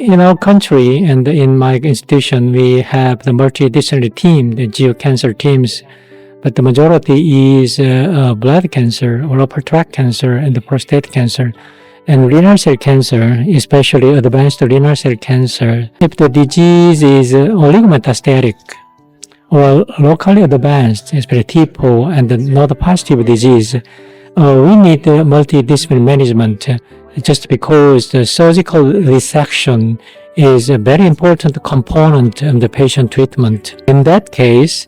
in our country and in my institution, we have the multidisciplinary team, the GU cancer teams, but the majority is blood cancer or upper tract cancer and the prostate cancer. And renal cell cancer, especially advanced renal cell cancer, if the disease is oligometastatic or locally advanced, especially TPO and the node-positive disease, we need multidisciplinary management just because the surgical resection is a very important component of the patient treatment. In that case,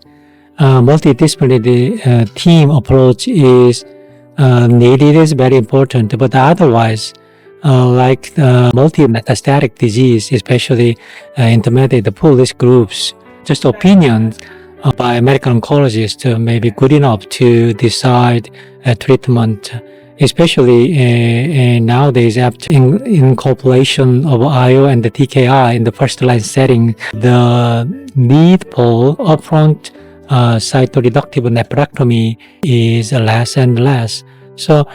multidisciplinary team approach is needed, is very important, but otherwise, like the multi-metastatic disease, especially intermediate poor risk groups, just opinions by medical oncologists may be good enough to decide treatment, especially nowadays after incorporation of IO and the TKI in the first-line setting, the need for upfront cytoreductive nephrectomy is less and less. So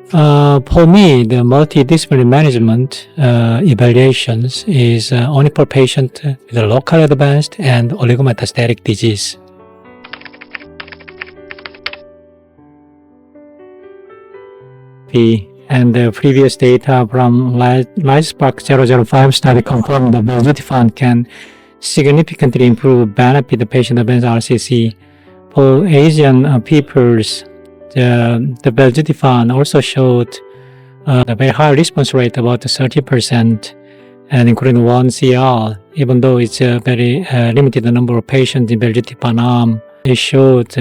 for me, the multidisciplinary management evaluations is only for patients with a locally advanced and oligometastatic disease. And the previous data from LIGHTSPARK-005 study confirmed that belzutifan can significantly improve benefit the patient advanced RCC. For Asian peoples, the belzutifan also showed a very high response rate, about 30%, and including 1 CR, even though it's a very limited number of patients in belzutifan arm. It showed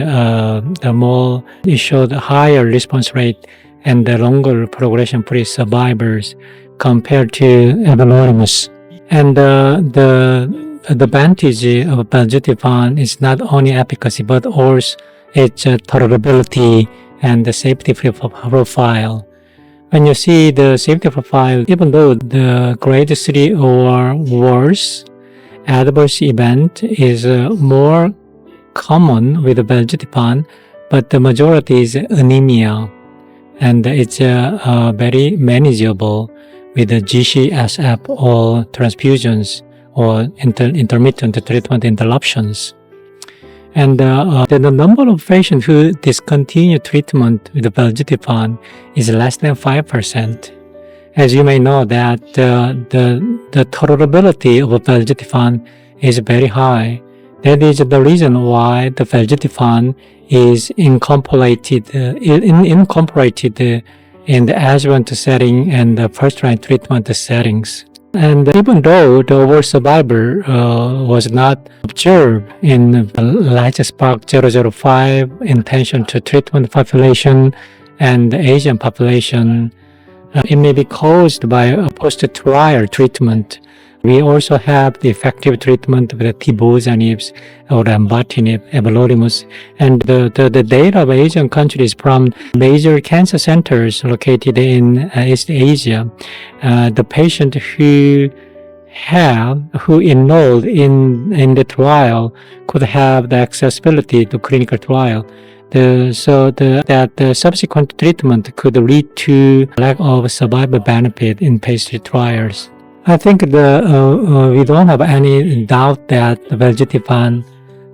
a higher response rate and the longer progression-free survivors compared to everolimus. And the advantage of belzutifan is not only efficacy but also its tolerability and the safety profile. When you see the safety profile, even though the grade 3 or worse adverse event is more common with belzutifan, but the majority is anemia, and it's very manageable with the GCSF or transfusions or intermittent treatment interruptions. And the number of patients who discontinue treatment with belzutifan is less than 5%. As you may know that the tolerability of belzutifan is very high. That is the reason why the belzutifan is incorporated in the adjuvant setting and the first-line treatment settings. And even though the overall survivor was not observed in the LIGHTSPARK-005 intention to treatment population and the Asian population, it may be caused by a post-trial treatment. We also have the effective treatment with tibozanib or lenvatinib, everolimus, and the data of Asian countries from major cancer centers located in East Asia. The patient who enrolled in the trial could have the accessibility to clinical trial. That the subsequent treatment could lead to lack of survival benefit in phase 3 trials. I think we don't have any doubt that the belzutifan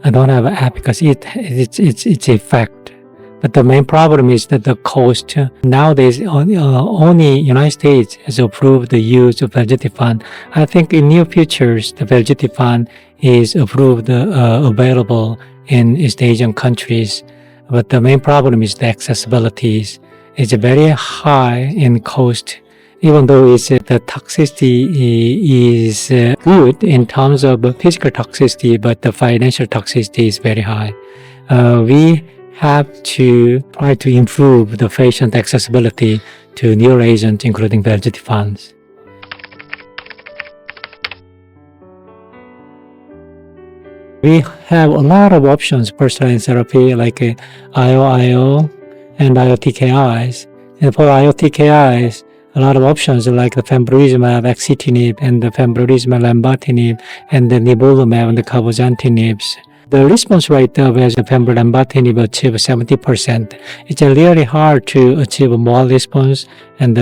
don't have efficacy. It's effect. But the main problem is that the cost. Nowadays, only United States has approved the use of belzutifan. I think in near futures, the belzutifan is approved, available in East Asian countries. But the main problem is the accessibility. It's very high in cost. Even though the toxicity is good in terms of physical toxicity, but the financial toxicity is very high. We have to try to improve the patient accessibility to newer agents, including belzutifan. We have a lot of options first-line therapy like IO and IO-TKIs. And for IO-TKIs, a lot of options like the pembrolizumab, axitinib, and the pembrolizumab, lenvatinib, and the nivolumab and the cabozantinibs. The response rate of the pembrolizumab achieves 70%. It's really hard to achieve more response and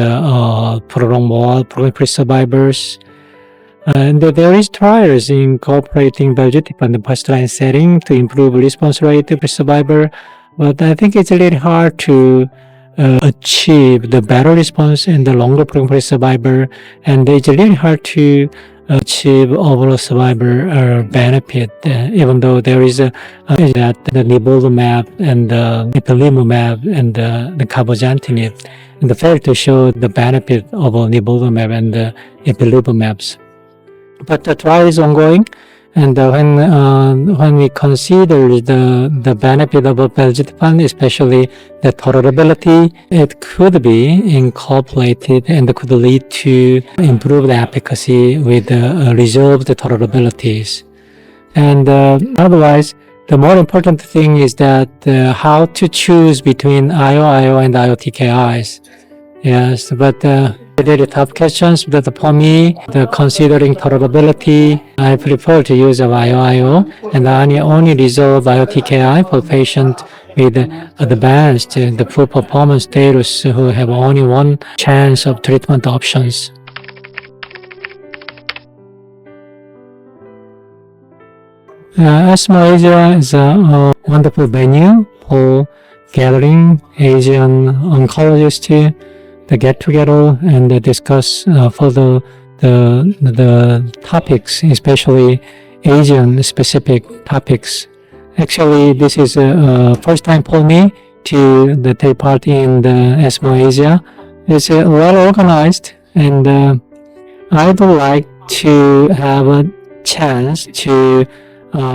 prolong more progression-free survivors. And there is trials incorporating belzutifan in the first-line setting to improve response rate for survivor, but I think it's really hard to achieve the better response in the longer progression-free survivor, and it's really hard to achieve overall survivor benefit, even though there is that the nivolumab and the ipilimumab and the cabozantinib, and the failed to show the benefit of nivolumab and the ipilimumabs. But the trial is ongoing, and when we consider the benefit of belzutifan, especially the tolerability, it could be incorporated and could lead to improved efficacy with resolved tolerabilities. And otherwise, the more important thing is that how to choose between IO and IO-TKIs. Yes, but really tough questions. But for me, considering tolerability, I prefer to use IO and only reserve IO-TKI for patients with advanced the poor performance status who have only one chance of treatment options. ESMO Asia is a wonderful venue for gathering Asian oncologists to get together and discuss further the topics, especially Asian-specific topics. Actually, this is first time for me to take part in the ESMO Asia. It's well organized, and I would like to have a chance to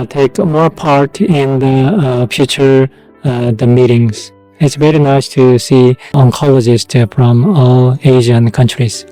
take more part in the future the meetings. It's very nice to see oncologists from all Asian countries.